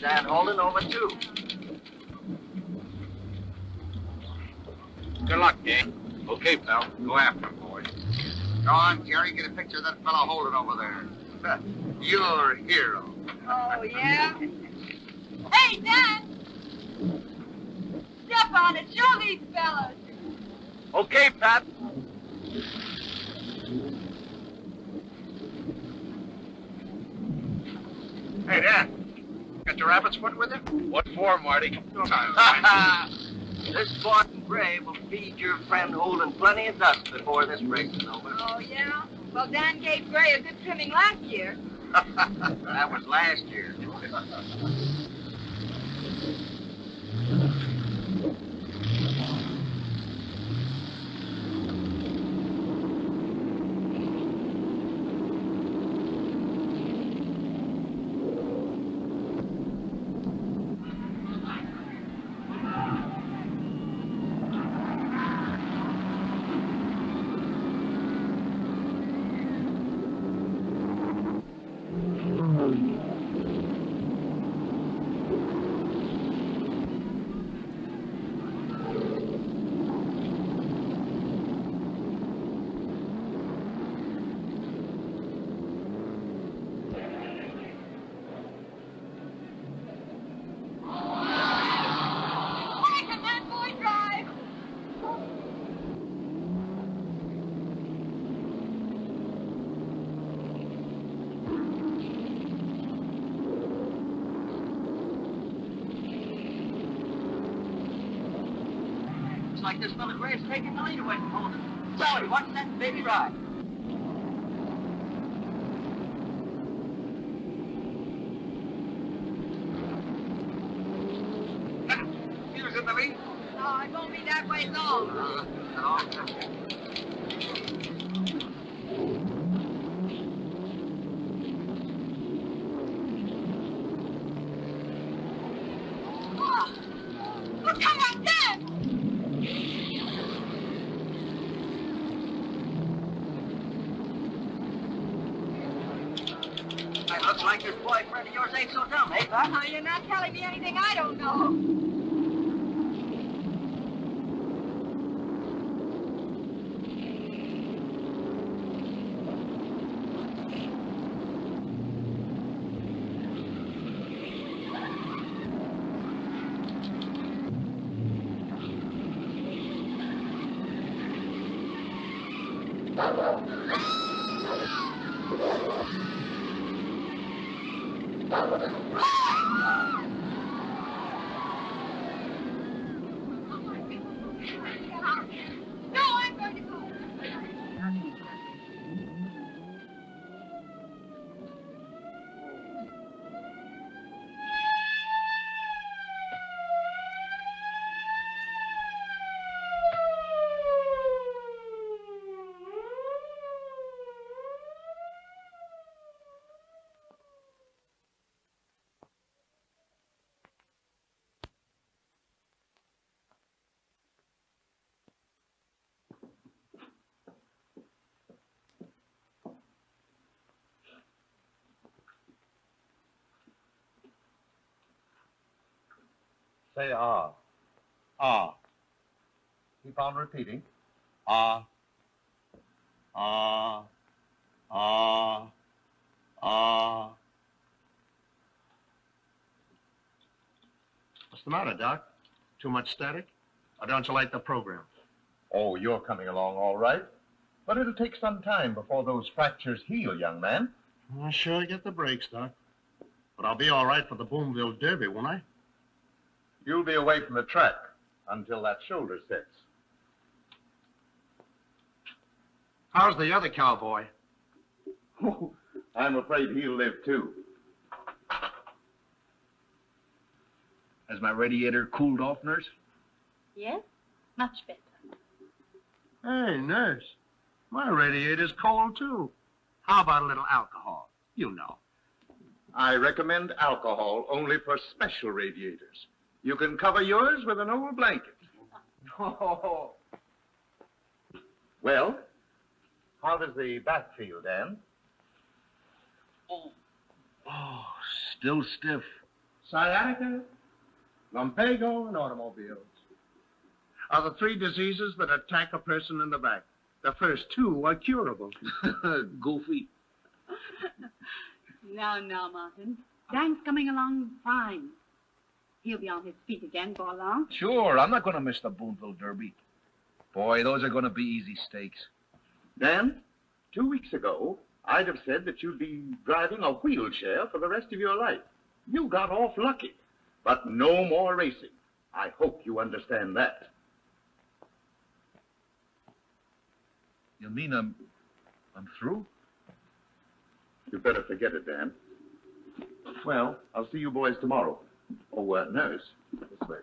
Dan Holden over, too. Good luck, gang. Okay, pal. Go after him, boys. Go on, Jerry. Get a picture of that fellow Holden over there. You're a hero. Oh, yeah? Hey, Dan! Step on it. Show these fellas. Okay, Pat. Hey, Dan. Got your rabbit's foot with you? What for, Marty? No time. This Spartan Gray will feed your friend Holden plenty of dust before this race is over. Oh, yeah? Well, Dan gave Gray a good trimming last year. That was last year. Looks like this fella Gray's taking the lead away from Holden. Sally, watch that baby ride. He was in the lead. No, it won't be that way long. Oh, look how I'm dead! It looks like this boyfriend of yours ain't so dumb, eh, Doc? Now, you're not telling me anything I don't know. No, I'm going to go. Say ah. Ah. Keep on repeating. Ah. Ah. Ah. Ah. What's the matter, Doc? Too much static? Or don't you like the program? Oh, you're coming along all right. But it'll take some time before those fractures heal, young man. I sure get the breaks, Doc. But I'll be all right for the Boomville Derby, won't I? You'll be away from the track until that shoulder sets. How's the other cowboy? Oh, I'm afraid he'll live too. Has my radiator cooled off, nurse? Yes, much better. Hey, nurse. My radiator's cold, too. How about a little alcohol? You know. I recommend alcohol only for special radiators. You can cover yours with an old blanket. Oh. Well, how does the back feel, Dan? Oh, still stiff. sciatica, lumbago, and automobiles are the three diseases that attack a person in the back. The first two are curable. Goofy. No, Martin. Dan's coming along fine. He'll be on his feet again for long. Sure, I'm not going to miss the Boonville Derby. Boy, those are going to be easy stakes. Dan, 2 weeks ago, I'd have said that you'd be driving a wheelchair for the rest of your life. You got off lucky, but no more racing. I hope you understand that. You mean I'm through? You better forget it, Dan. Well, I'll see you boys tomorrow. Oh, nurse, this way.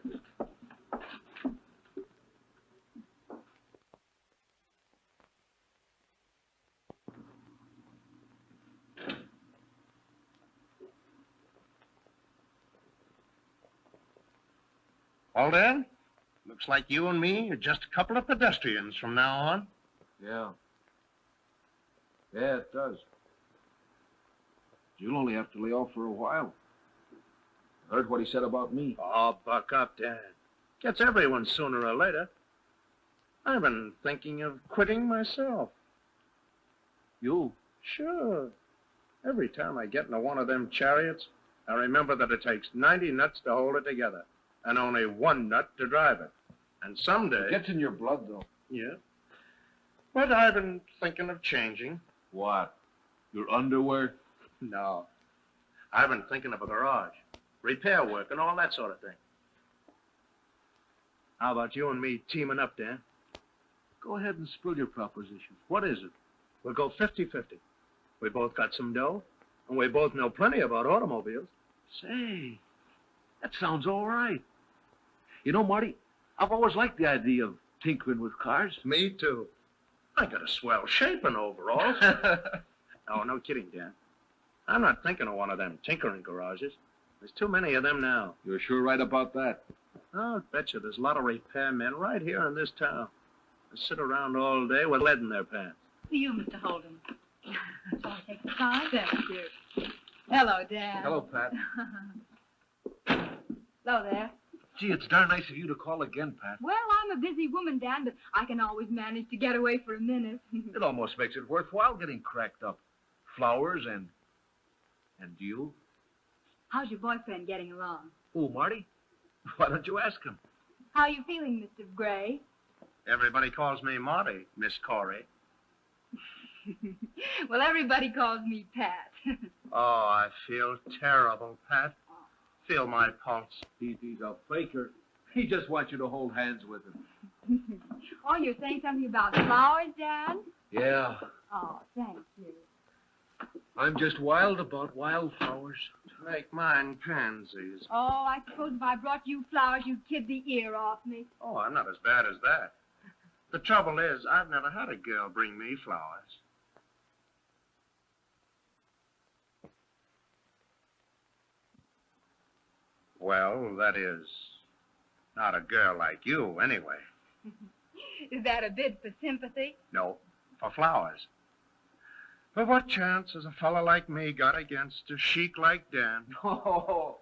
Well, Dan, looks like you and me are just a couple of pedestrians from now on. Yeah. Yeah, it does. You'll only have to lay off for a while. Heard what he said about me. Oh, buck up, Dan. Gets everyone sooner or later. I've been thinking of quitting myself. You? Sure. Every time I get into one of them chariots, I remember that it takes 90 nuts to hold it together, and only one nut to drive it. And someday... It gets in your blood, though. Yeah. But I've been thinking of changing. What? Your underwear? No. I've been thinking of a garage, repair work, and all that sort of thing. How about you and me teaming up, Dan? Go ahead and spill your proposition. What is it? We'll go 50-50. We both got some dough, and we both know plenty about automobiles. Say, that sounds all right. You know, Marty, I've always liked the idea of tinkering with cars. Me too. I got a swell shape in overalls. Oh, no kidding, Dan. I'm not thinking of one of them tinkering garages. There's too many of them now. You're sure right about that. Oh, I bet you there's a lot of repairmen right here in this town. They sit around all day with lead in their pants. For you, Mr. Holden. Shall I take the car? Thank you. Hello, Dan. Hello, Pat. Hello there. Gee, it's darn nice of you to call again, Pat. Well, I'm a busy woman, Dan, but I can always manage to get away for a minute. It almost makes it worthwhile getting cracked up. Flowers and you. How's your boyfriend getting along? Oh, Marty? Why don't you ask him? How are you feeling, Mr. Gray? Everybody calls me Marty, Miss Corey. Well, everybody calls me Pat. Oh, I feel terrible, Pat. Feel my pulse. He's a faker. He just wants you to hold hands with him. Oh, you're saying something about flowers, Dan? Yeah. Oh, thank you. I'm just wild about wildflowers. Make mine pansies. Oh, I suppose if I brought you flowers, you'd kid the ear off me. Oh, I'm not as bad as that. The trouble is, I've never had a girl bring me flowers. Well, that is, not a girl like you, anyway. Is that a bid for sympathy? No, for flowers. But what chance has a fella like me got against a sheik like Dan? Oh.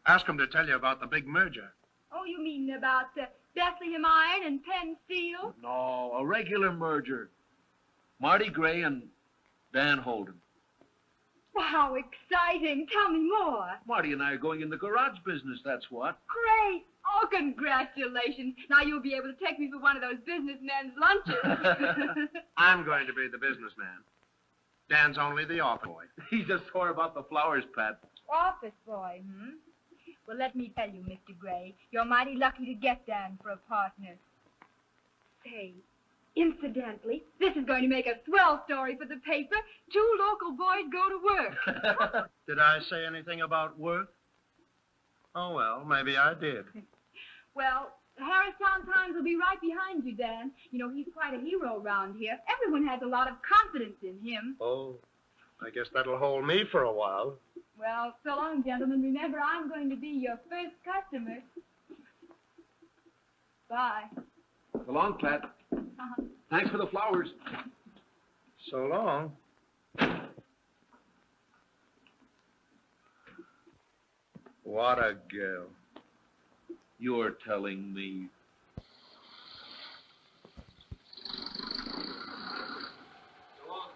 Ask him to tell you about the big merger. Oh, you mean about Bethlehem Iron and Penn Steel? No, a regular merger. Marty Gray and Dan Holden. Well, how exciting. Tell me more. Marty and I are going in the garage business, that's what. Great. Oh, congratulations. Now you'll be able to take me for one of those businessmen's lunches. I'm going to be the businessman. Dan's only the office boy. He's just sore about the flowers, Pat. Office boy, Well, let me tell you, Mr. Gray, you're mighty lucky to get Dan for a partner. Say, incidentally, this is going to make a swell story for the paper. 2 local boys go to work. Did I say anything about work? Oh, well, maybe I did. Well, the Harristown Times will be right behind you, Dan. You know, he's quite a hero around here. Everyone has a lot of confidence in him. Oh, I guess that'll hold me for a while. Well, so long, gentlemen. Remember, I'm going to be your first customer. Bye. So long, Pat. Thanks for the flowers. So long. What a girl. You're telling me. Well,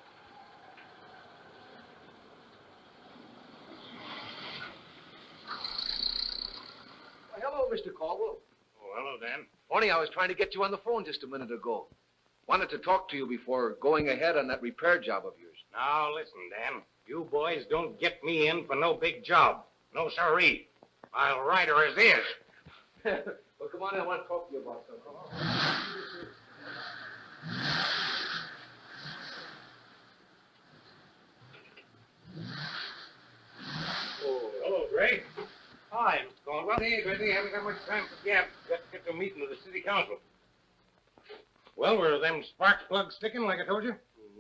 hello, Mr. Caldwell. Oh, hello, Dan. Funny, I was trying to get you on the phone just a minute ago. Wanted to talk to you before going ahead on that repair job of yours. Now, listen, Dan. You boys don't get me in for no big job. No sirree. I'll ride her as is. Well, come on in. I want to talk to you about something. Come on. Oh, hello, Gray. Hi, Mr. Caldwell. Hey, Gray, haven't got much time for gap. Got to get to a meeting of the city council. Well, were them spark plugs sticking like I told you?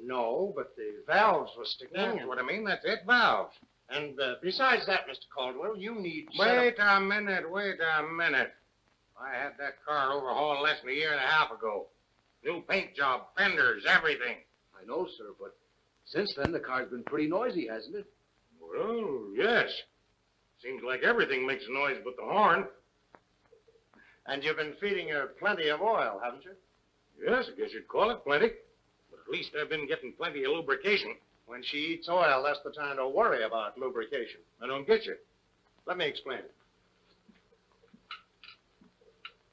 No, but the valves were sticking. That's what I mean. That's it, valves. And besides that, Mr. Caldwell, you need... Wait a minute. I had that car overhauled less than a year and a half ago. New paint job, fenders, everything. I know, sir, but since then the car's been pretty noisy, hasn't it? Well, yes. Seems like everything makes noise but the horn. And you've been feeding her plenty of oil, haven't you? Yes, I guess you'd call it plenty. But at least I've been getting plenty of lubrication. When she eats oil, that's the time to worry about lubrication. I don't get you. Let me explain.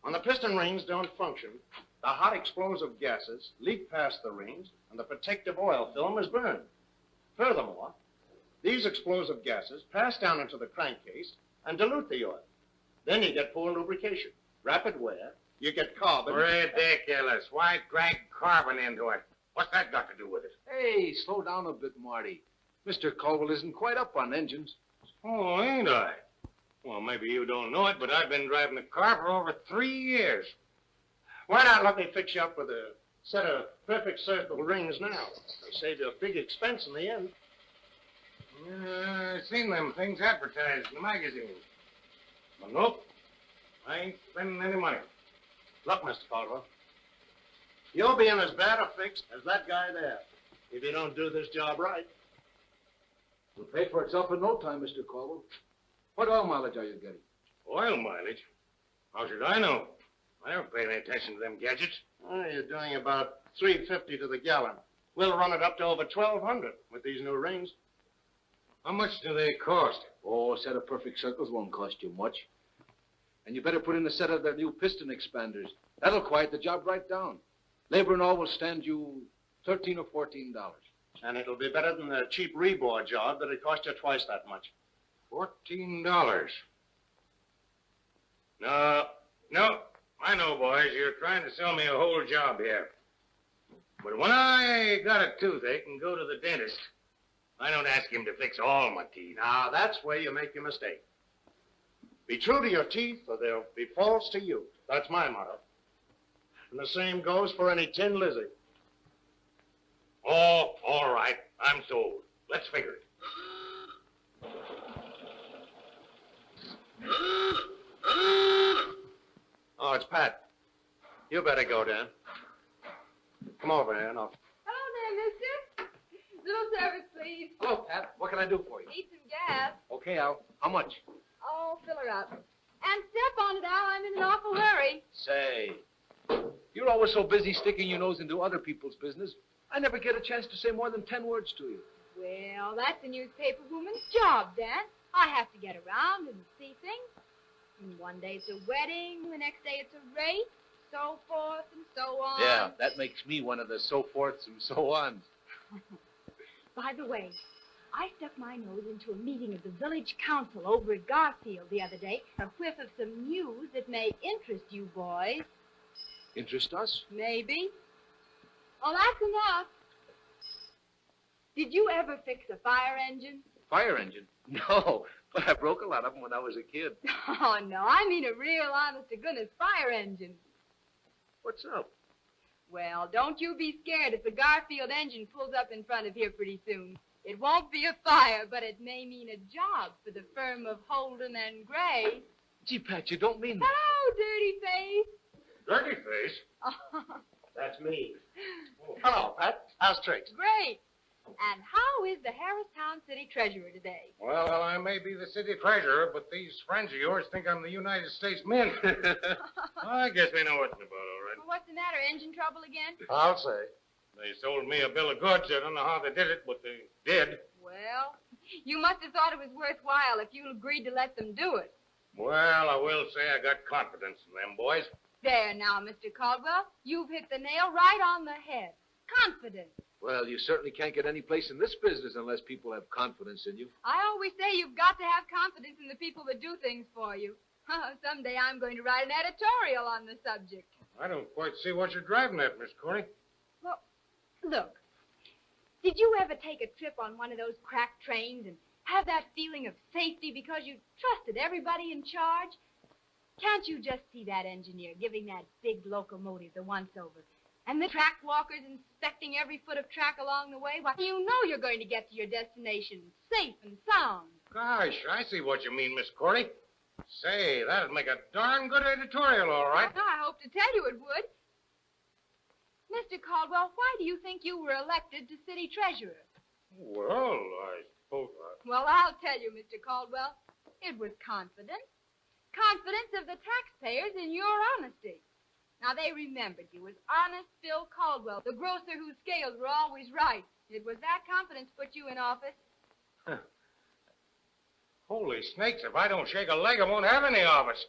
When the piston rings don't function, the hot explosive gases leak past the rings and the protective oil film is burned. Furthermore, these explosive gases pass down into the crankcase and dilute the oil. Then you get poor lubrication, rapid wear, you get carbon... Ridiculous. Why drag carbon into it? What's that got to do with it? Hey, slow down a bit, Marty. Mr. Caldwell isn't quite up on engines. Oh, ain't I? Well, maybe you don't know it, but I've been driving a car for over 3 years. Why not let me fix you up with a set of perfect circle rings now? They save you a big expense in the end. I've seen them things advertised in the magazines. But nope, I ain't spending any money. Look, Mr. Caldwell, you'll be in as bad a fix as that guy there if you don't do this job right. It'll pay for itself in no time, Mr. Caldwell. What oil mileage are you getting? Oil mileage? How should I know? I don't pay any attention to them gadgets. Oh, you're doing about $3.50 to the gallon. We'll run it up to over $1,200 with these new rings. How much do they cost? Oh, a set of perfect circles won't cost you much. And you better put in a set of their new piston expanders. That'll quiet the job right down. Labor and all will stand you $13 or $14. And it'll be better than the cheap rebore job that'd cost you twice that much. $14. No, I know, boys. You're trying to sell me a whole job here. But when I got a toothache and go to the dentist, I don't ask him to fix all my teeth. Now, that's where you make your mistake. Be true to your teeth, or they'll be false to you. That's my motto. And the same goes for any tin lizard. Oh, all right. I'm sold. Let's figure it. Oh, it's Pat. You better go, Dan. Come over here and I'll... Hello there, mister. Little service, please. Hello, Pat. What can I do for you? Need some gas. Okay, Al. How much? Oh, fill her up. And step on it, Al. I'm in an awful hurry. Say, you're always so busy sticking your nose into other people's business. I never get a chance to say more than 10 words to you. Well, that's a newspaper woman's job, Dan. I have to get around and see things. And one day it's a wedding, the next day it's a race, so forth and so on. Yeah, that makes me one of the so forths and so ons. By the way, I stuck my nose into a meeting of the village council over at Garfield the other day. A whiff of some news that may interest you boys. Interest us? Maybe. Oh, that's enough. Did you ever fix a fire engine? Fire engine? No, but I broke a lot of them when I was a kid. Oh, no, I mean a real honest-to-goodness fire engine. What's up? Well, don't you be scared if the Garfield engine pulls up in front of here pretty soon. It won't be a fire, but it may mean a job for the firm of Holden and Gray. Gee, Pat, you don't mean that. Hello, dirty face. Dirty face? That's me. Oh, hello, Pat. How's tricks? Great. And how is the Harristown City treasurer today. Well, I may be the city treasurer, but these friends of yours think I'm the United States Mint. I guess they know what's about, all right. Well, what's the matter? Engine trouble again? I'll say. They sold me a bill of goods. I don't know how they did it, but they did. Well, you must have thought it was worthwhile if you agreed to let them do it. Well, I will say I got confidence in them boys. There now, Mr. Caldwell. You've hit the nail right on the head. Confidence. Well, you certainly can't get any place in this business unless people have confidence in you. I always say you've got to have confidence in the people that do things for you. Someday I'm going to write an editorial on the subject. I don't quite see what you're driving at, Miss Corey. Well, look. Did you ever take a trip on one of those crack trains and have that feeling of safety because you trusted everybody in charge? Can't you just see that engineer giving that big locomotive the once-over? And the track walkers inspecting every foot of track along the way? Why, you know you're going to get to your destination safe and sound. Gosh, I see what you mean, Miss Corey. Say, that'd make a darn good editorial, all right. I hope to tell you it would. Mr. Caldwell, why do you think you were elected to city treasurer? Well, I suppose Well, I'll tell you, Mr. Caldwell. It was confidence. Confidence of the taxpayers in your honesty. Now, they remembered you as honest Phil Caldwell, the grocer whose scales were always right. It was that confidence put you in office. Holy snakes, if I don't shake a leg, I won't have any office.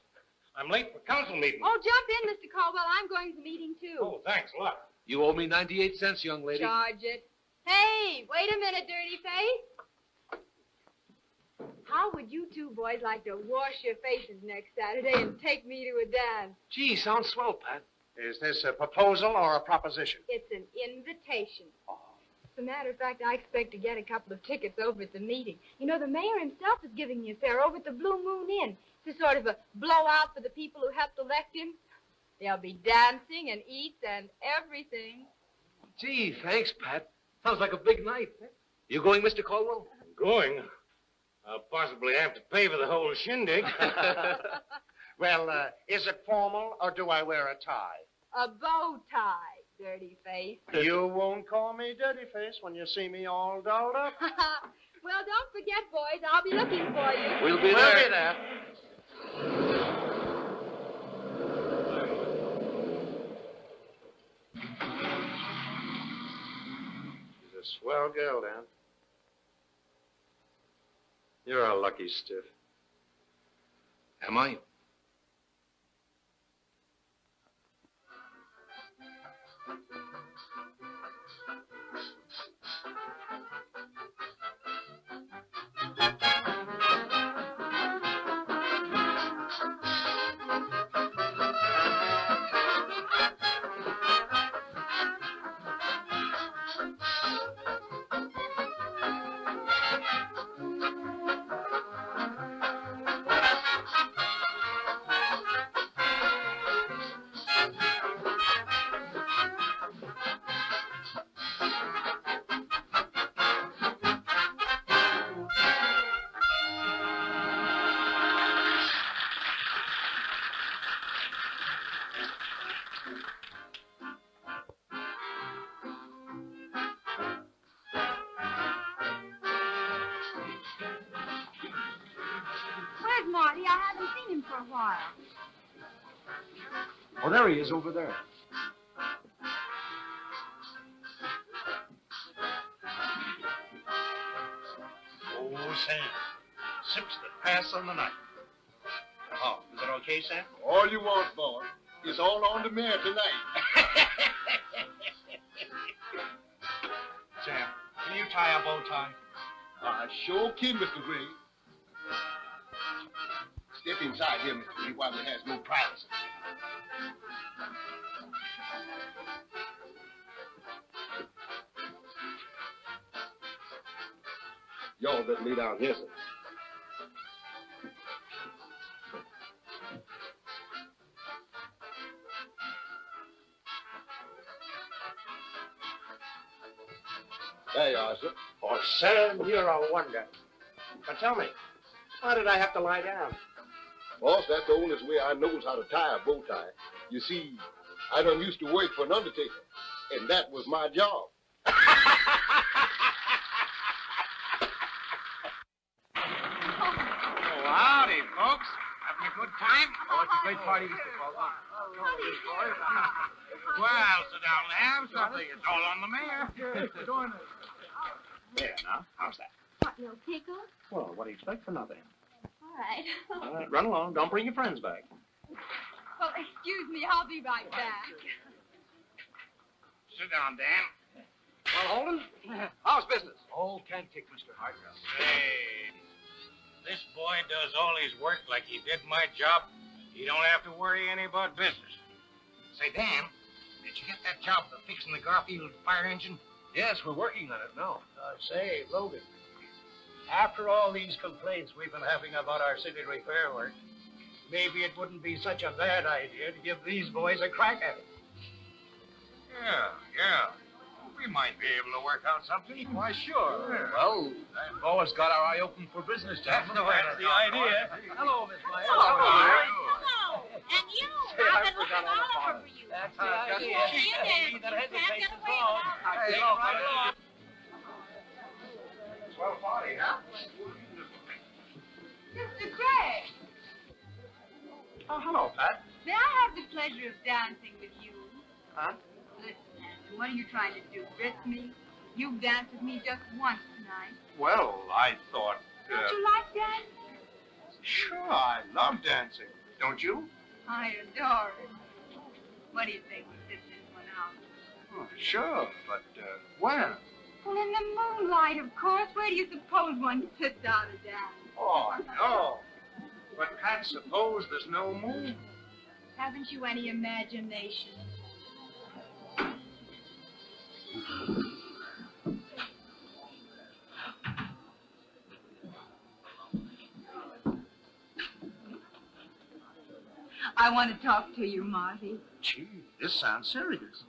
I'm late for council meeting. Oh, jump in, Mr. Caldwell. I'm going to the meeting, too. Oh, thanks a lot. You owe me 98 cents, young lady. Charge it. Hey, wait a minute, dirty face. How would you two boys like to wash your faces next Saturday and take me to a dance? Gee, sounds swell, Pat. Is this a proposal or a proposition? It's an invitation. As a matter of fact, I expect to get a couple of tickets over at the meeting. You know, the mayor himself is giving me a fare over at the Blue Moon Inn. It's a sort of a blowout for the people who helped elect him. There'll be dancing and eats and everything. Gee, thanks, Pat. Sounds like a big night. You going, Mr. Caldwell? Going? I'll possibly have to pay for the whole shindig. Well, is it formal or do I wear a tie? A bow tie, dirty face. You won't call me dirty face when you see me all dolled up. Well, don't forget, boys. I'll be looking for you. We'll be there. She's a swell girl, Dan. You're a lucky stiff. Am I? Where's Marty? I haven't seen him for a while. Oh, there he is over there. Oh, Sam. Sips that pass on the night. Oh, is it okay, Sam? All you want, boy. It's all on the mirror tonight. Sam, can you tie a bow tie? I sure can, Mr. Gray. Step inside here, Mr. Gray, while it has no privacy. Y'all better lay down here, sir. There you are, sir. Oh, Sam, you're a wonder. But tell me, why did I have to lie down? Boss, that's the only way I knows how to tie a bow tie. You see, I done used to work for an undertaker, and that was my job. howdy, folks. Having a good time? Oh, it's a great party, Mr. Caldwell. Well, sit down and have something. It's all on the mare. There, now. How's that? What, no pickles? Well, what do you expect for nothing? All right. All right, run along. Don't bring your friends back. Well, excuse me. I'll be right back. Sit down, Dan. Well, Holden, how's business? Oh, can't kick, Mr. Hardie. Say, this boy does all his work like he did my job. He don't have to worry any about business. Say, Dan, did you get that job of fixing the Garfield fire engine? Yes, we're working on it now. Say, Logan, after all these complaints we've been having about our city repair work, maybe it wouldn't be such a bad idea to give these boys a crack at it. Yeah. We might be able to work out something. Why, sure. Yeah. Well, we've always got our eye open for business, gentlemen. That's the idea. Hello, Miss Myers. Hello. And you. I've been looking all over for you. That's the idea. He that hesitates is wrong. Hey, right along. Swell party, huh? Mr. Gray, Oh, hello, Pat. may I have the pleasure of dancing with you? Huh? Listen, Andrew, what are you trying to do? Grip me? You've danced with me just once tonight. Well, I thought... Don't you like dancing? Sure, I love dancing. Don't you? I adore it. What do you think we sit this one out? Oh, sure, but when? Well, in the moonlight, of course. Where do you suppose one sits out a dance? Oh, no. But, Pat, suppose there's no moon. Haven't you any imagination? I want to talk to you, Marty. Gee, this sounds serious.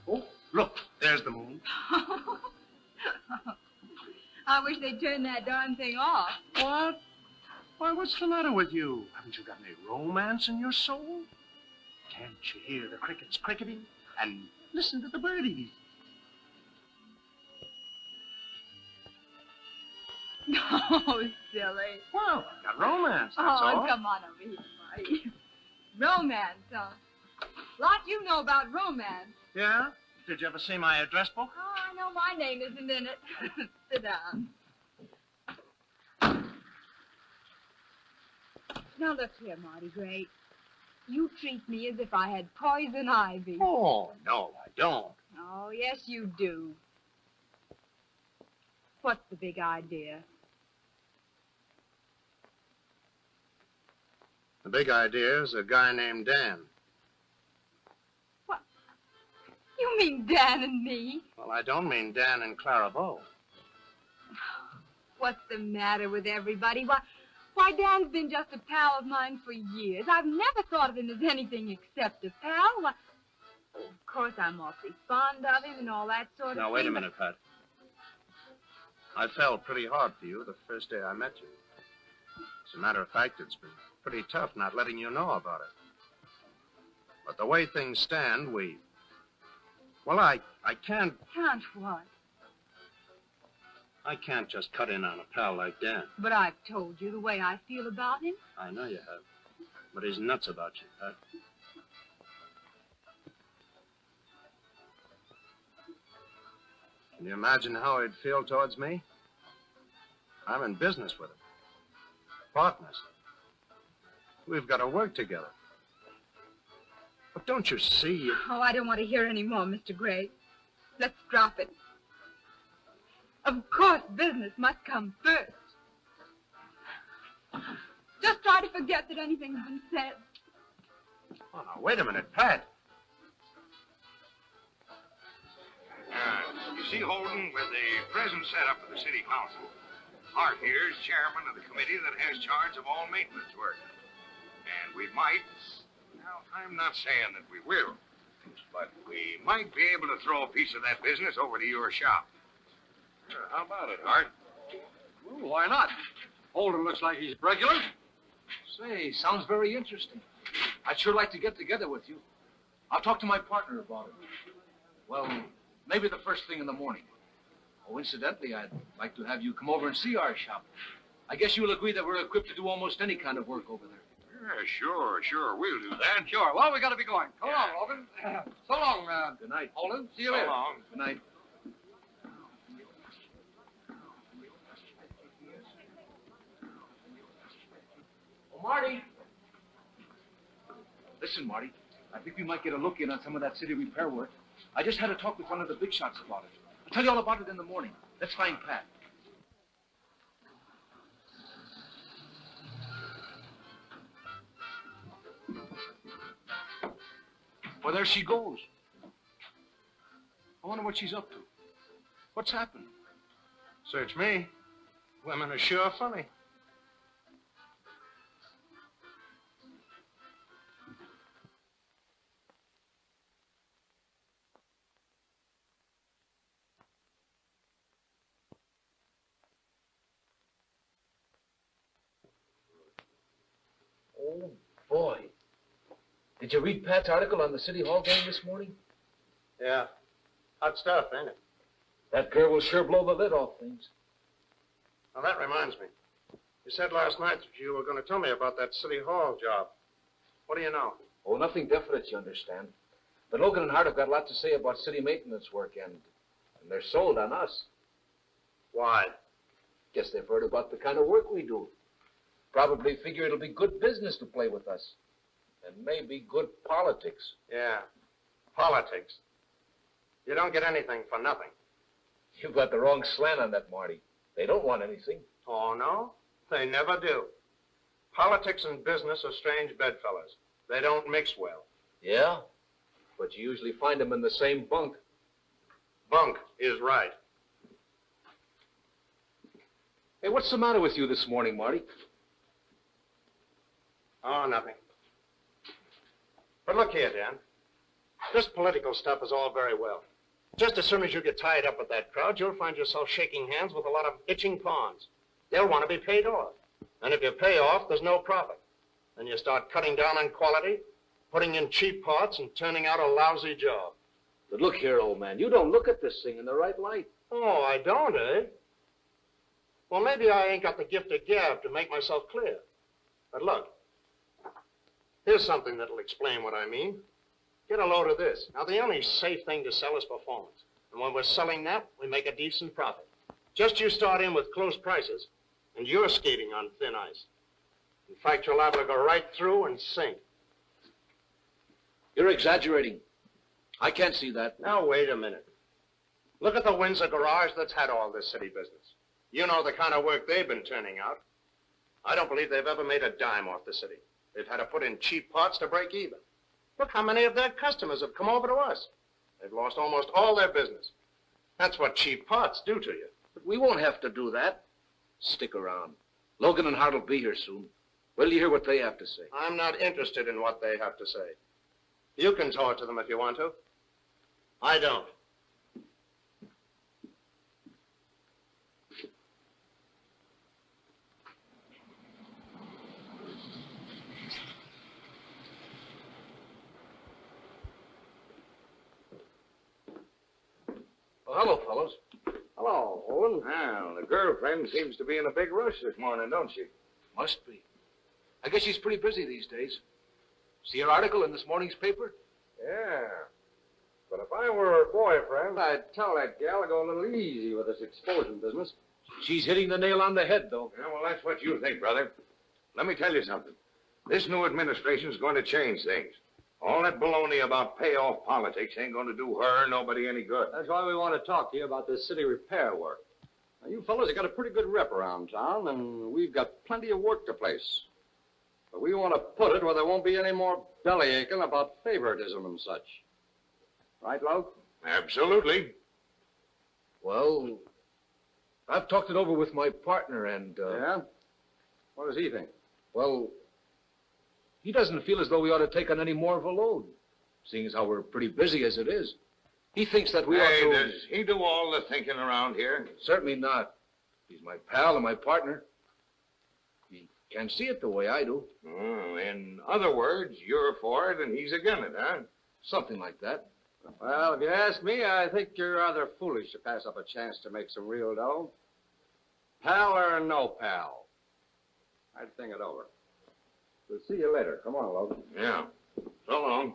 Oh, look, there's the moon. I wish they'd turn that darn thing off. What? Why, what's the matter with you? Haven't you got any romance in your soul? Can't you hear the crickets cricketing? And listen to the birdies. Oh, silly. Well, I've got romance, that's Oh, all. come on over here, Marty. Romance, huh? Lot you know about romance. Yeah? Did you ever see my address book? Oh, I know my name isn't in it. Sit down. Now, look here, Marty Gray. You treat me as if I had poison ivy. Oh, no, I don't. Oh, yes, you do. What's the big idea? The big idea is a guy named Dan. What? You mean Dan and me? Well, I don't mean Dan and Clara Bow. What's the matter with everybody? Why, Dan's been just a pal of mine for years. I've never thought of him as anything except a pal. Why, of course, I'm awfully fond of him and all that sort of thing. Now, wait a minute, Pat. I fell pretty hard for you the first day I met you. As a matter of fact, it's been pretty tough not letting you know about it. But the way things stand, well, I can't... Can't what? I can't just cut in on a pal like Dan. But I've told you the way I feel about him. I know you have. But he's nuts about you, Pat. Can you imagine how he'd feel towards me? I'm in business with him. Partners. We've got to work together. But don't you see? Oh, I don't want to hear any more, Mr. Gray. Let's drop it. Of course, business must come first. Just try to forget that anything's been said. Oh, now, wait a minute, Pat. You see, Holden, with the present setup of the city council, Hart here is chairman of the committee that has charge of all maintenance work. And we might, well, I'm not saying that we will, but we might be able to throw a piece of that business over to your shop. How about it, Hart? Well, why not? Holden looks like he's regular. Say, sounds very interesting. I'd sure like to get together with you. I'll talk to my partner about it. Well, maybe the first thing in the morning. Oh, incidentally, I'd like to have you come over and see our shop. I guess you'll agree that we're equipped to do almost any kind of work over there. Yeah, sure. We'll do that. Sure. Well, we got to be going. So long, Logan. So long, Good night. Holden. See you So later. long. Good night. Oh, Marty. Listen, Marty. I think we might get a look in on some of that city repair work. I just had a talk with one of the big shots about it. I'll tell you all about it in the morning. Let's find Pat. Well, there she goes. I wonder what she's up to. What's happened? Search me. Women are sure funny. Oh, boy. Did you read Pat's article on the City Hall gang this morning? Yeah. Hot stuff, ain't it? That girl will sure blow the lid off things. Now, that reminds me. You said last night that you were going to tell me about that City Hall job. What do you know? Oh, nothing definite, you understand. But Logan and Hart have got a lot to say about city maintenance work, and they're sold on us. Why? Guess they've heard about the kind of work we do. Probably figure it'll be good business to play with us. And maybe good politics. Yeah. Politics. You don't get anything for nothing. You've got the wrong slant on that, Marty. They don't want anything. Oh, no? They never do. Politics and business are strange bedfellows. They don't mix well. Yeah? But you usually find them in the same bunk. Bunk is right. Hey, what's the matter with you this morning, Marty? Oh, nothing. But look here, Dan. This political stuff is all very well. Just as soon as you get tied up with that crowd, you'll find yourself shaking hands with a lot of itching pawns. They'll want to be paid off. And if you pay off, there's no profit. Then you start cutting down on quality, putting in cheap parts, and turning out a lousy job. But look here, old man, you don't look at this thing in the right light. Oh, I don't, eh? Well, maybe I ain't got the gift of gab to make myself clear. But look, here's something that'll explain what I mean. Get a load of this. Now, the only safe thing to sell is performance. And when we're selling that, we make a decent profit. Just you start in with close prices, and you're skating on thin ice. In fact, you're liable to go right through and sink. You're exaggerating. I can't see that. Now, wait a minute. Look at the Windsor garage that's had all this city business. You know the kind of work they've been turning out. I don't believe they've ever made a dime off the city. They've had to put in cheap parts to break even. Look how many of their customers have come over to us. They've lost almost all their business. That's what cheap parts do to you. But we won't have to do that. Stick around. Logan and Hart will be here soon. Wait till you hear what they have to say. I'm not interested in what they have to say. You can talk to them if you want to. I don't. Well, hello, fellows. Hello, Owen. Well, the girlfriend seems to be in a big rush this morning, don't she? Must be. I guess she's pretty busy these days. See her article in this morning's paper? Yeah. But if I were her boyfriend, I'd tell that gal to go a little easy with this explosion business. She's hitting the nail on the head, though. Yeah, well, that's what you think, brother. Let me tell you something. This new administration's going to change things. All that baloney about payoff politics ain't going to do her or nobody any good. That's why we want to talk to you about this city repair work. Now, you fellows have got a pretty good rep around town, and we've got plenty of work to place. But we want to put it where there won't be any more bellyaching about favoritism and such. Right, Logan? Absolutely. Well, I've talked it over with my partner, and... Yeah? What does he think? Well, he doesn't feel as though we ought to take on any more of a load, seeing as how we're pretty busy as it is. He thinks that we ought to... Does he do all the thinking around here? Certainly not. He's my pal and my partner. He can't see it the way I do. In other words, you're for it and he's against it, huh? Something like that. Well, if you ask me, I think you're rather foolish to pass up a chance to make some real dough. Pal or no pal? I'd think it over. We'll see you later. Come on, Logan. Yeah. So long.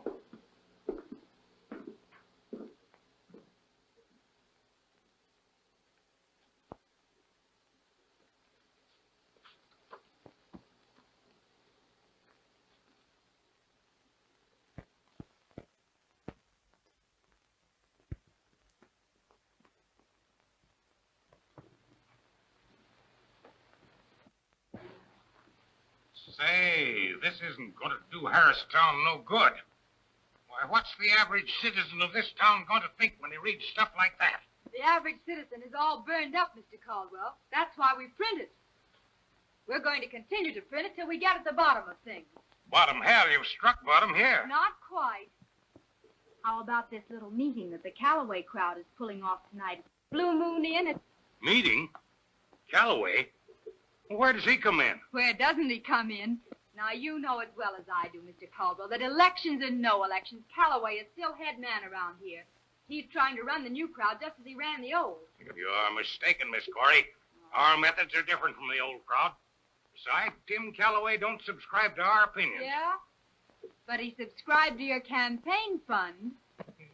Say, this isn't going to do Harristown no good. Why, what's the average citizen of this town going to think when he reads stuff like that? The average citizen is all burned up, Mr. Caldwell. That's why we print it. We're going to continue to print it till we get at the bottom of things. Bottom hell, you've struck bottom here. Not quite. How about this little meeting that the Callaway crowd is pulling off tonight? Blue Moon Inn. Meeting? Callaway? Where does he come in? Where doesn't he come in? Now, you know as well as I do, Mr. Caldwell, that elections and no elections, Callaway is still head man around here. He's trying to run the new crowd just as he ran the old. You are mistaken, Miss Corey. Our methods are different from the old crowd. Besides, Tim Callaway don't subscribe to our opinions. Yeah? But he subscribed to your campaign fund.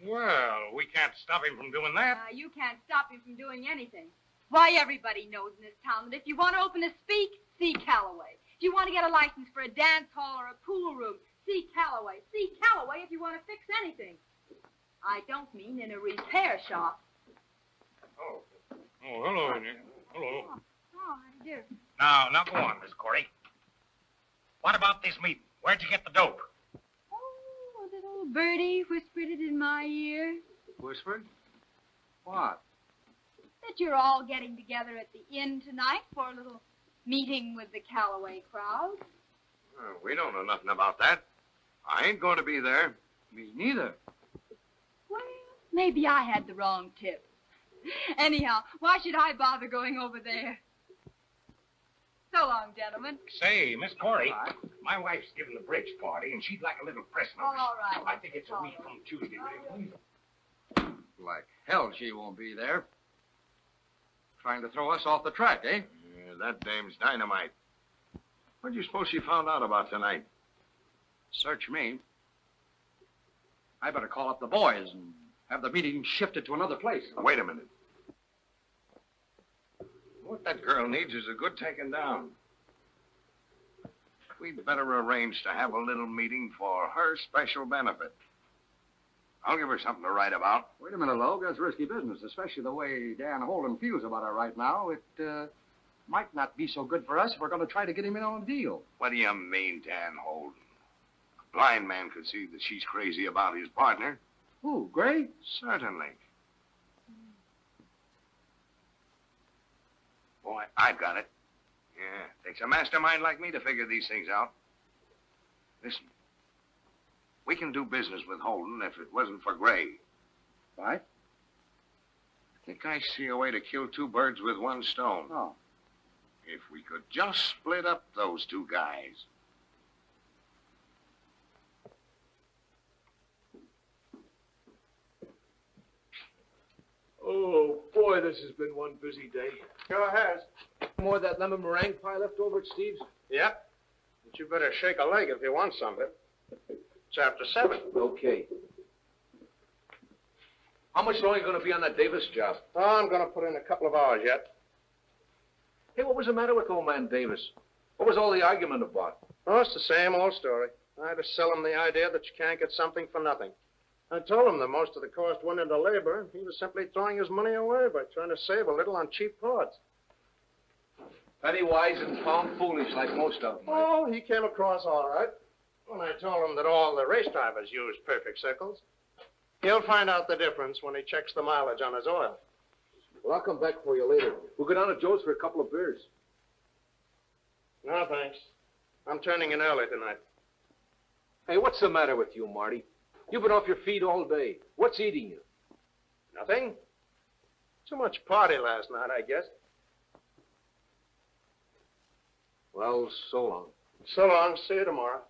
Well, we can't stop him from doing that. You can't stop him from doing anything. Why, everybody knows in this town that if you want to open a speak, see Callaway. If you want to get a license for a dance hall or a pool room, see Callaway. See Callaway if you want to fix anything. I don't mean in a repair shop. Oh, hello, Nick. Hello. Oh, how do you do? Now go on, Miss Corey. What about this meeting? Where'd you get the dope? Oh, that old birdie whispered it in my ear. Whispered? What? That you're all getting together at the inn tonight for a little meeting with the Callaway crowd. We don't know nothing about that. I ain't going to be there. Me neither. Well, maybe I had the wrong tip. Anyhow, why should I bother going over there? So long, gentlemen. Say, Miss Corey, my wife's giving the bridge party, and she'd like a little press notice. All right. I think it's a week from Tuesday. Like hell she won't be there. Trying to throw us off the track, eh? Yeah, that dame's dynamite. What do you suppose she found out about tonight? Search me. I better call up the boys and have the meeting shifted to another place. Wait a minute. What that girl needs is a good taking down. We'd better arrange to have a little meeting for her special benefit. I'll give her something to write about. Wait a minute, Logue. That's risky business, especially the way Dan Holden feels about her right now. It might not be so good for us if we're going to try to get him in on a deal. What do you mean, Dan Holden? A blind man could see that she's crazy about his partner. Who, Gray? Certainly. Boy, I've got it. Yeah, takes a mastermind like me to figure these things out. Listen, we can do business with Holden if it wasn't for Gray. Right? I think I see a way to kill two birds with one stone. Oh. If we could just split up those two guys. Oh, boy, this has been one busy day. Sure has. More of that lemon meringue pie left over at Steve's? Yep. But you better shake a leg if you want some of it. It's after 7. Okay. How much longer are you going to be on that Davis job? Oh, I'm going to put in a couple of hours yet. Hey, what was the matter with old man Davis? What was all the argument about? Oh, it's the same old story. I had to sell him the idea that you can't get something for nothing. I told him that most of the cost went into labor, and he was simply throwing his money away by trying to save a little on cheap parts. Penny wise and pound foolish like most of them. Oh, he came across all right. When I told him that all the race drivers use perfect circles, he'll find out the difference when he checks the mileage on his oil. Well, I'll come back for you later. We'll go down to Joe's for a couple of beers. No, thanks. I'm turning in early tonight. Hey, what's the matter with you, Marty? You've been off your feet all day. What's eating you? Nothing. Too much party last night, I guess. Well, so long. So long. See you tomorrow.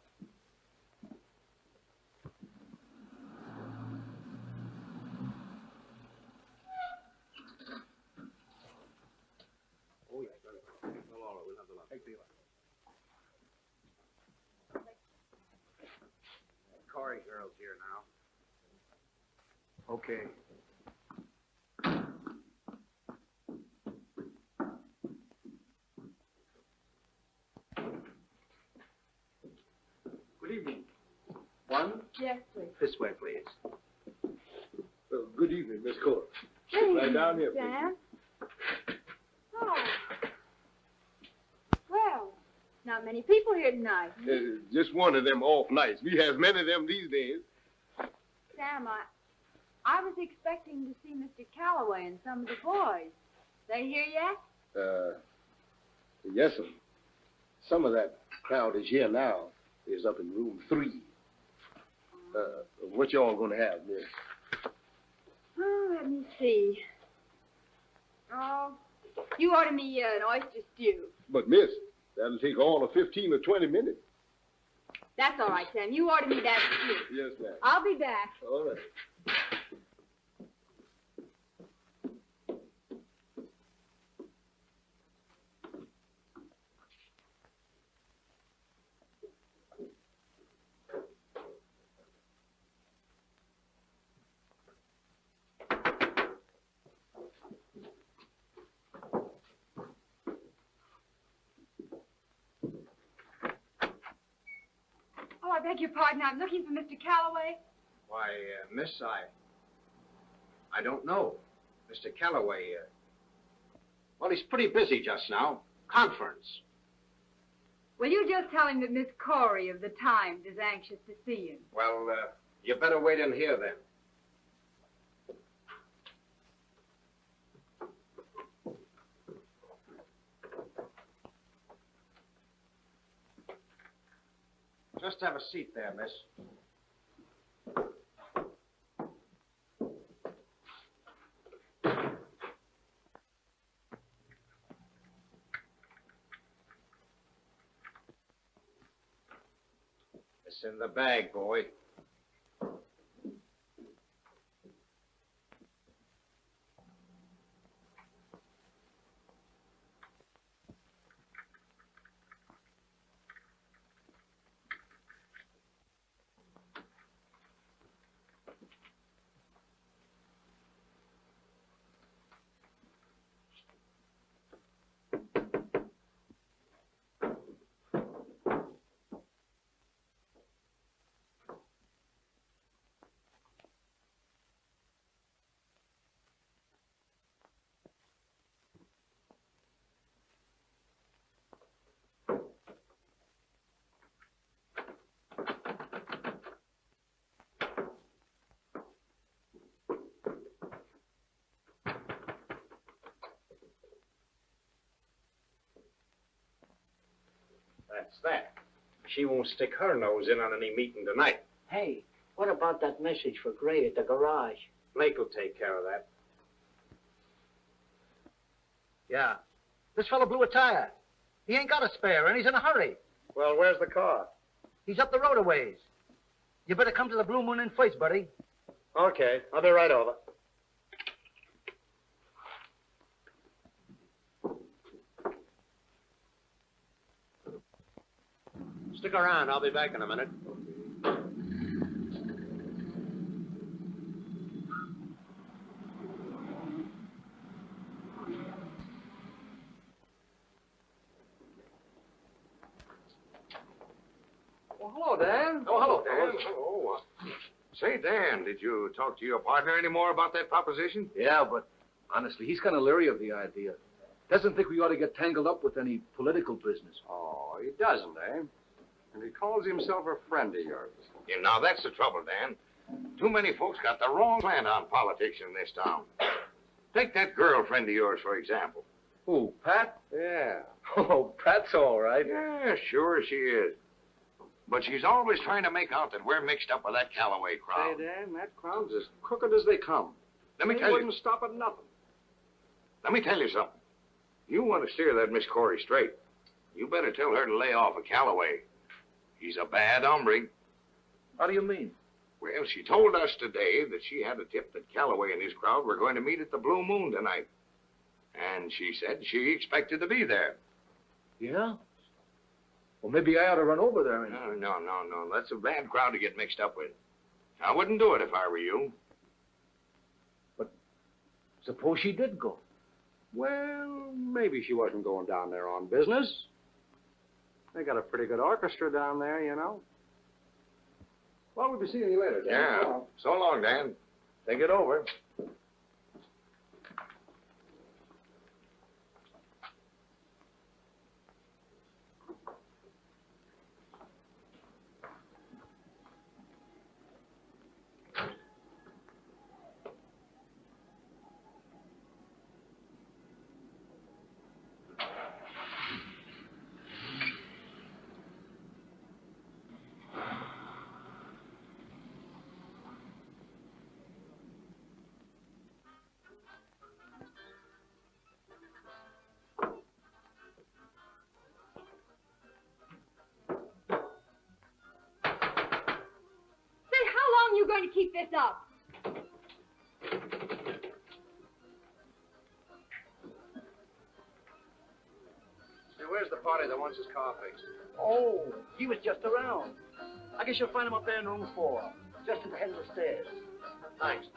now. Okay. Good evening. One? Yes, please. This way, please. Good evening, Miss Cora. Right down here, please. Sam. Oh. Well, not many people here tonight. Just one of them off nights. We have many of them these days. Sam, I was expecting to see Mr. Calloway and some of the boys. They here yet? Yes, sir. Some of that crowd is here now. Is up in room 3. What y'all gonna have, miss? Oh, let me see. Oh, you order me an oyster stew. But, miss, that'll take all of 15 or 20 minutes. That's all right, Sam. You order me that stew. Yes, ma'am. I'll be back. All right. Oh, I beg your pardon. I'm looking for Mr. Calloway. Why, miss, I don't know. Mr. Calloway, well, he's pretty busy just now. Conference. Will you just tell him that Miss Corey of the Times is anxious to see him? Well, you better wait in here then. Just have a seat there, miss. It's in the bag, boy. That's that. She won't stick her nose in on any meeting tonight. Hey, what about that message for Gray at the garage? Blake will take care of that. Yeah. This fellow blew a tire. He ain't got a spare, and he's in a hurry. Well, where's the car? He's up the road a ways. You better come to the Blue Moon Inn first, buddy. Okay, I'll be right over. Stick around. I'll be back in a minute. Well, hello, Dan. Oh, hello, Dan. Hello. Say, Dan, did you talk to your partner any more about that proposition? Yeah, but honestly, he's kind of leery of the idea. Doesn't think we ought to get tangled up with any political business. Oh, he doesn't, eh? And he calls himself a friend of yours. Yeah, now that's the trouble, Dan. Too many folks got the wrong slant on politics in this town. Take that girlfriend of yours, for example. Who, Pat? Yeah. Oh, Pat's all right. Yeah, sure she is. But she's always trying to make out that we're mixed up with that Calloway crowd. Say, Dan, that crowd's as crooked as they come. Let me They tell you. wouldn't stop at nothing. Let me tell you something. You want to steer that Miss Corey straight. You better tell her to lay off of Calloway. He's a bad hombre. How do you mean? Well, she told us today that she had a tip that Calloway and his crowd were going to meet at the Blue Moon tonight. And she said she expected to be there. Yeah? Well, maybe I ought to run over there and... No. That's a bad crowd to get mixed up with. I wouldn't do it if I were you. Suppose she did go. Well, maybe she wasn't going down there on business. They got a pretty good orchestra down there, you know. Well, we'll be seeing you later, Dan. Yeah. So long, Dan. Think it over. Going to keep this up. Hey, where's the party that wants his car fixed? Oh, he was just around. I guess you'll find him up there in room 4, just at the head of the stairs. Thanks.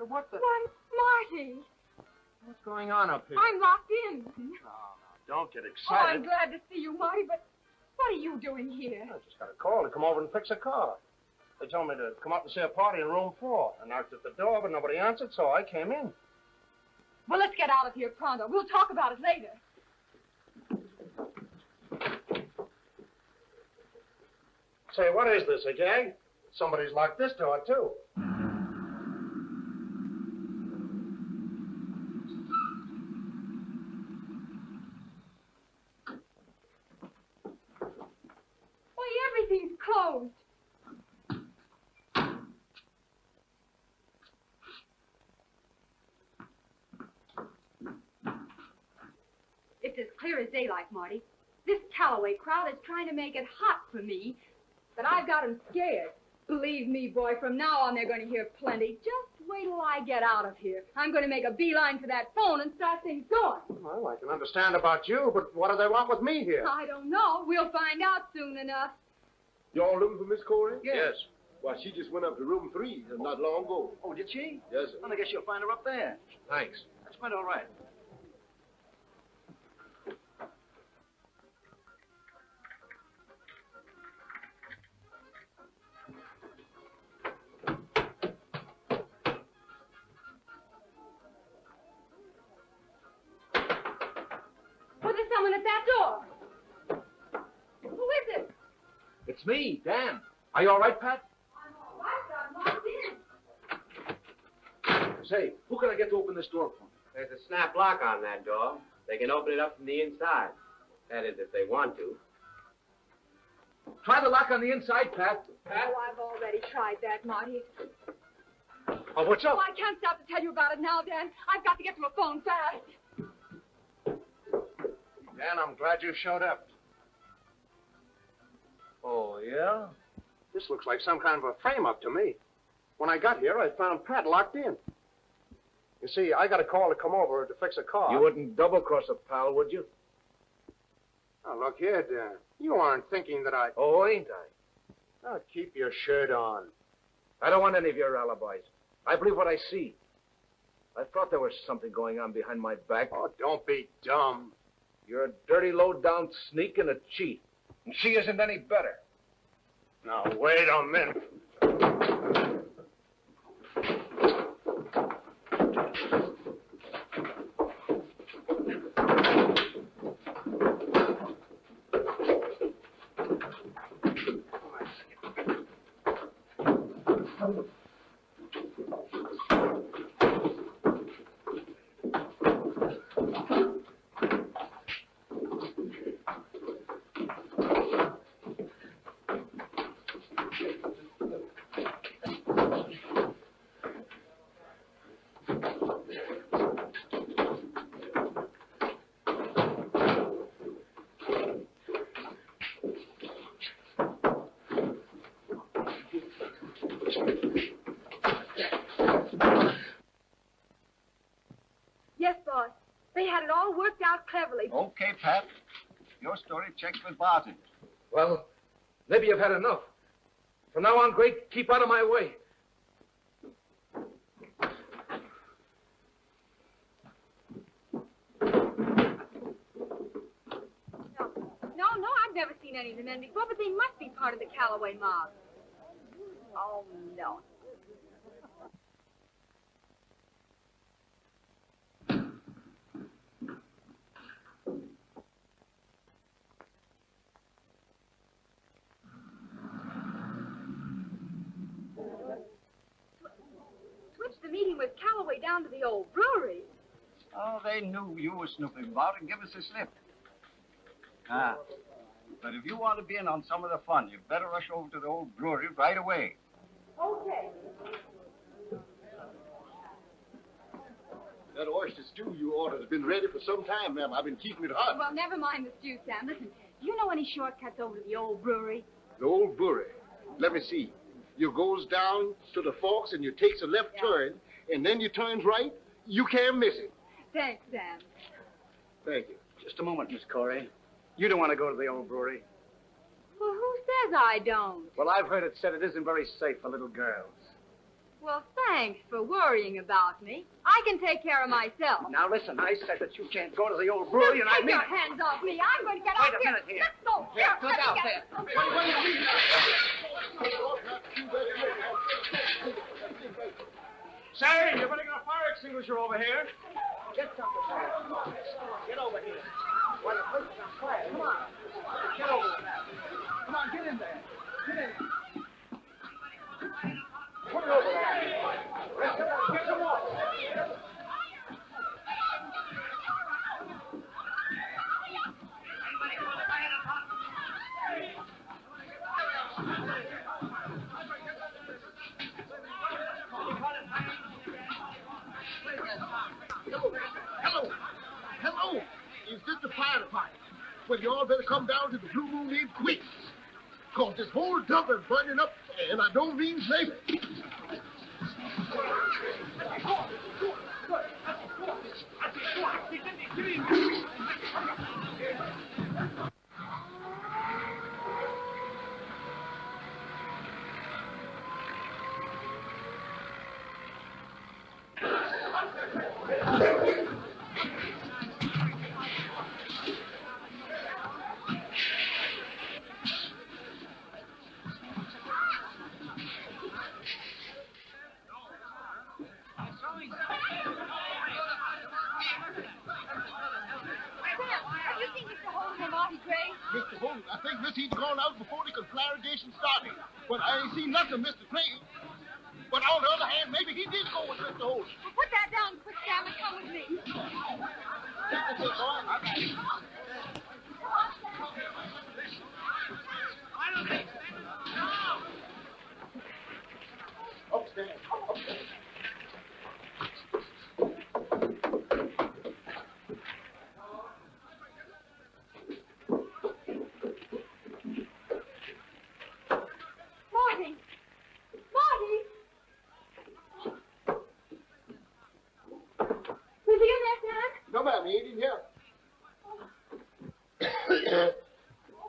What the? Why, Marty. What's going on up here? I'm locked in. Don't get Oh, excited. I'm glad to see you, Marty, but what are you doing here? I just got a call to come over and fix a car. They told me to come up and see a party in room 4. I knocked at the door, but nobody answered, so I came in. Well, let's get out of here pronto. We'll talk about it later. Say, what is this, a gag? Somebody's locked this door, too. Everything's closed. It's as clear as daylight, Marty. This Calloway crowd is trying to make it hot for me, but I've got them scared. Believe me, boy, from now on they're going to hear plenty. Just wait till I get out of here. I'm going to make a beeline for that phone and start things going. Well, I can understand about you, but what do they want with me here? I don't know. We'll find out soon enough. Y'all looking for Miss Corey? Yes. Well, she just went up to room 3 not long ago. Oh, did she? Yes, sir. Well, I guess you'll find her up there. Thanks. That's quite all right. Well, there's someone at that door. Who is it? It's me, Dan. Are you all right, Pat? I'm all right, but I'm locked in. Say, who can I get to open this door for me? There's a snap lock on that door. They can open it up from the inside. That is, if they want to. Try the lock on the inside, Pat. Oh, I've already tried that, Marty. Oh, what's up? Oh, I can't stop to tell you about it now, Dan. I've got to get to a phone fast. Dan, I'm glad you showed up. Oh, yeah? This looks like some kind of a frame-up to me. When I got here, I found Pat locked in. You see, I got a call to come over to fix a car. You wouldn't double-cross a pal, would you? Now, look here, Dan. You aren't thinking that I... Oh, ain't I? Now, keep your shirt on. I don't want any of your alibis. I believe what I see. I thought there was something going on behind my back. Oh, don't be dumb. You're a dirty, low-down sneak and a cheat. And she isn't any better. Now, wait a minute. They had it all worked out cleverly. Okay, Pat. Your story checks with Barton. Well, maybe you've had enough. From now on, Great, keep out of my way. No, I've never seen any of the men before, but they must be part of the Calloway mob. Oh, no. Switched the meeting with Calloway down to the old brewery. Oh, they knew you were snooping about and give us a slip. Ah. But if you want to be in on some of the fun, you better rush over to the old brewery right away. Okay. That oyster stew you ordered has been ready for some time, ma'am. I've been keeping it hot. Well, never mind the stew, Sam. Listen, do you know any shortcuts over to the old brewery? The old brewery. Let me see. You goes down to the forks and you takes a left turn, and then you turns right. You can't miss it. Thanks, Sam. Thank you. Just a moment, Miss Corey. You don't want to go to the old brewery. Well, who says I don't? Well, I've heard it said it isn't very safe for little girls. Well, thanks for worrying about me. I can take care of myself. Now, listen, I said that you can't go to the old brewery, and I Take mean your it. hands off me. I'm going to get Wait out a minute here. Let's go. Here, Look out there. Say, you better get a fire extinguisher over here. Get something, Sam. Come on. Get over here. While the place is on fire. Come on. Get over there. Come on, get in there. Get in. Put it over there. Get some more. Hello. Is this the fire department? Well, you all better come down to the Blue Moon Inn quick. Because this whole dump is burning up, and I don't mean maybe. Mr. Holmes, I think Miss he'd gone out before the conflagration started. But I ain't seen nothing, Mr. Crane. But on the other hand, maybe he did go with Mr. Holmes. Well, put that down quick, Sam, and come with me. That's it, boy. I got it. Upstairs. Upstairs. Marty! Marty! Was he in there, Sam? No, ma'am, he ain't in here.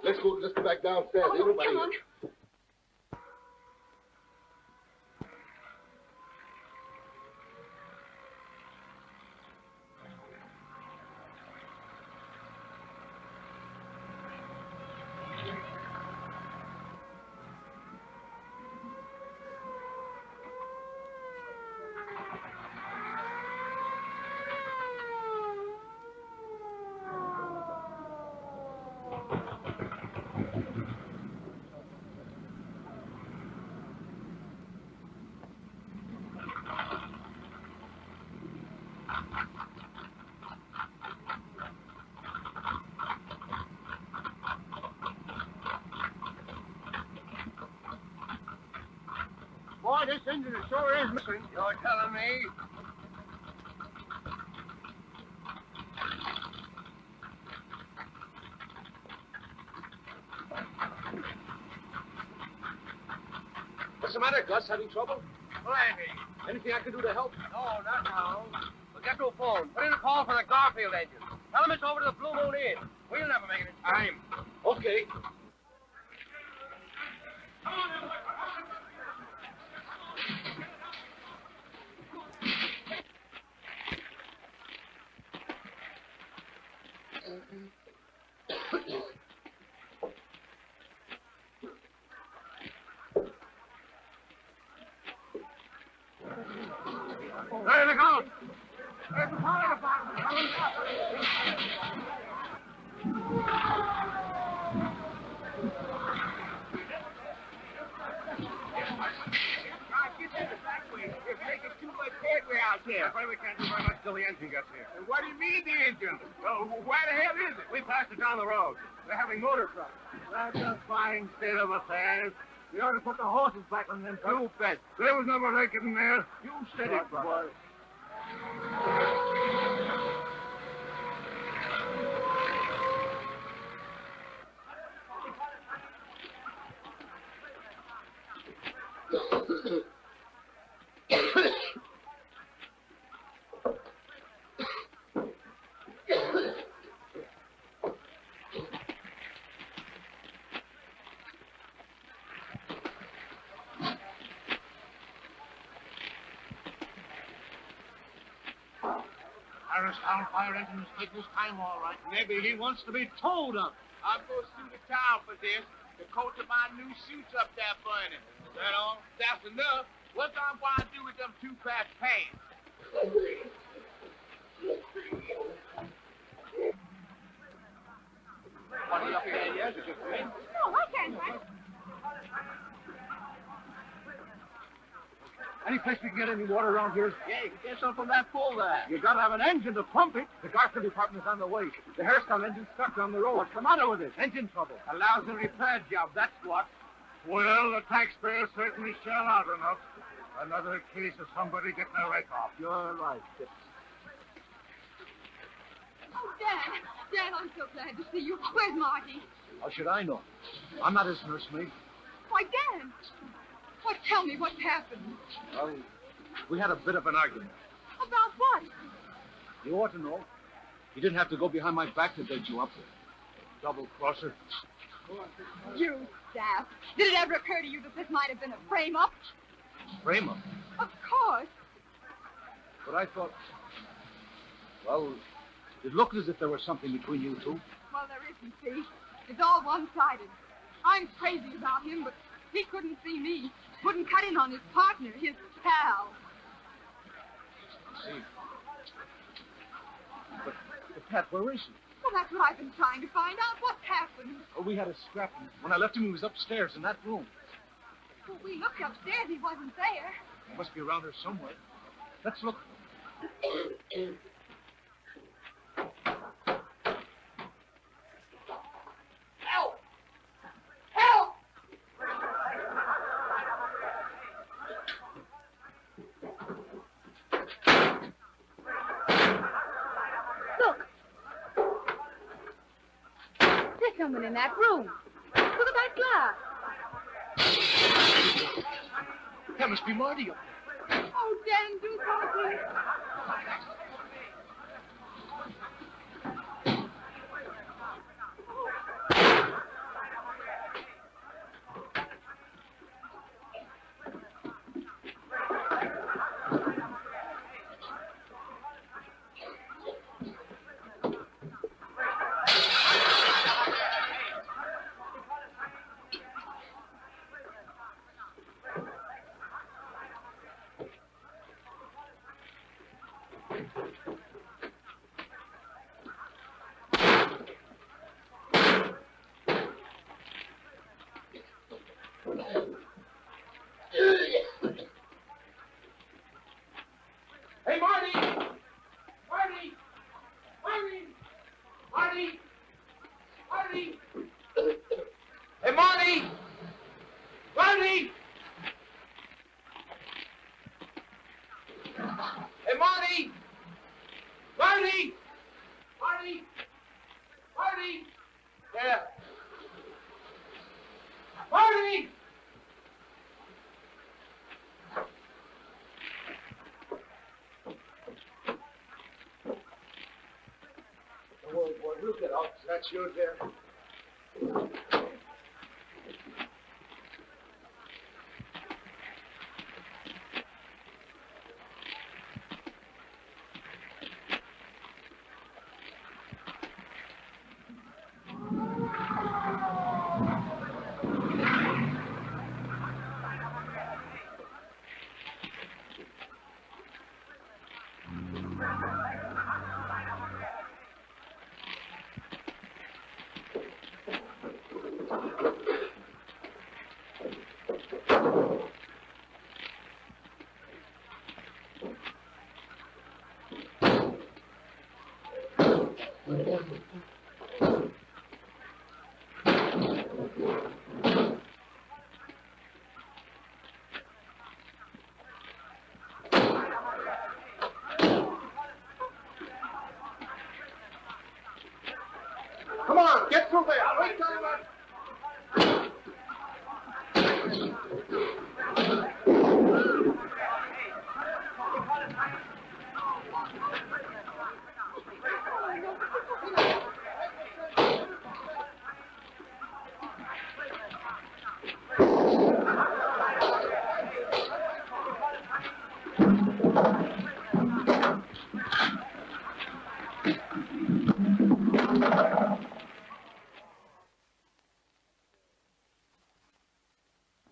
Let's go back downstairs. Ain't nobody come on. here. Boy, this engine sure is missing. You're telling me? What's the matter, Gus? Having trouble? Plenty. Anything I can do to help? No, not now. But Get to a phone. Put in a call for the Garfield engine. Tell him it's over to the Blue Moon Inn. We'll never make it in time. Okay. There they go. There's the fire department coming up. That's why we can't do very much till the engine gets here. And what do you mean, the engine? Well, where the hell is it? We passed it down the road. They're having motor trouble. That's a fine state of affairs. We ought to put the horses back on them two beds. There was never like it in there. You said it, boy. Town fire engine must take this time all right. Maybe he wants to be told of. I'm going to sue the town for this. The coat of my new suit's up there burning. That all? That's enough. What I'm going to do with them two fat pants? What are you up there yet? Is it rain? No, I can't find it. Any place we can get any water around here? Yeah, you can get some from that pool there. You gotta have an engine to pump it. The Garfield department is on the way. The hairstyle engine's stuck on the road. What's the matter with it? Engine trouble. A lousy repair job, that's what. Well, the taxpayers certainly shell out enough. Another case of somebody getting a rake off. You're right. Oh, Dad. Dad, I'm so glad to see you. Where's Marty? How should I know? I'm not his nursemaid. Why, Dad. Well, tell me what's happened. Well, we had a bit of an argument. About what? You ought to know. You didn't have to go behind my back to date you up there. Double-crosser. You, Staff. Did it ever occur to you that this might have been a frame-up? Frame-up? Of course. But I thought... Well, it looked as if there was something between you two. Well, there isn't, see? It's all one-sided. I'm crazy about him, but he couldn't see me. Wouldn't cut in on his partner, his pal. See. But, Pat, where is he? Well, that's what I've been trying to find out. What's happened? Oh, we had a scrap. When I left him, he was upstairs in that room. Well, we looked upstairs. He wasn't there. He must be around here somewhere. Let's look. Help! Help! Look. There's someone in that room. Look at that glass. That must be Marty up there. Oh, Dan, do something. Hey, Marty! Marty! Marty! Marty! Marty! Hey, Marty! Marty! Hey, Marty! Marty! Marty! Marty! Yeah. Marty! We'll get out. That's you, dear. Come on, get through there. Wait till you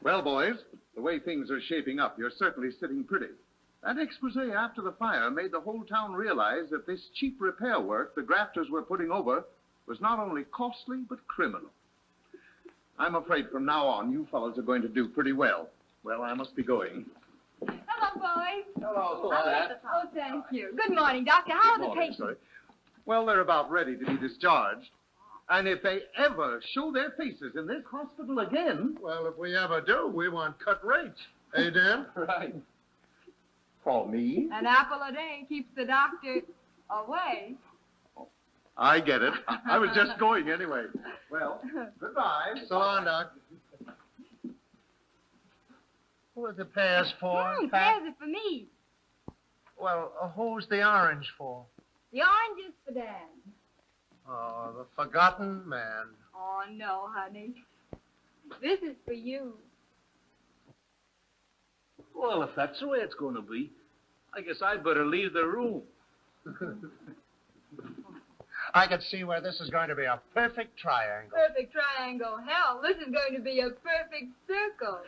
Well, boys, the way things are shaping up, you're certainly sitting pretty. That expose after the fire made the whole town realize that this cheap repair work the grafters were putting over was not only costly, but criminal. I'm afraid from now on, you fellows are going to do pretty well. Well, I must be going. Hello, boys. Hello, Oh, thank you. Good morning, Doctor. How are the patients? Sorry. Well, they're about ready to be discharged. And if they ever show their faces in this hospital again... Well, if we ever do, we want cut rates. Hey, Dan? Right. For me? An apple a day keeps the doctor away. I get it. I was just going anyway. Well, goodbye. So long, Doc. Who's the pears for? Pears are for me. Well, who's the orange for? The orange is for Dan. Oh, the forgotten man. Oh, no, honey. This is for you. Well, if that's the way it's going to be, I guess I'd better leave the room. I can see where this is going to be a perfect triangle. Perfect triangle. Hell, this is going to be a perfect circle.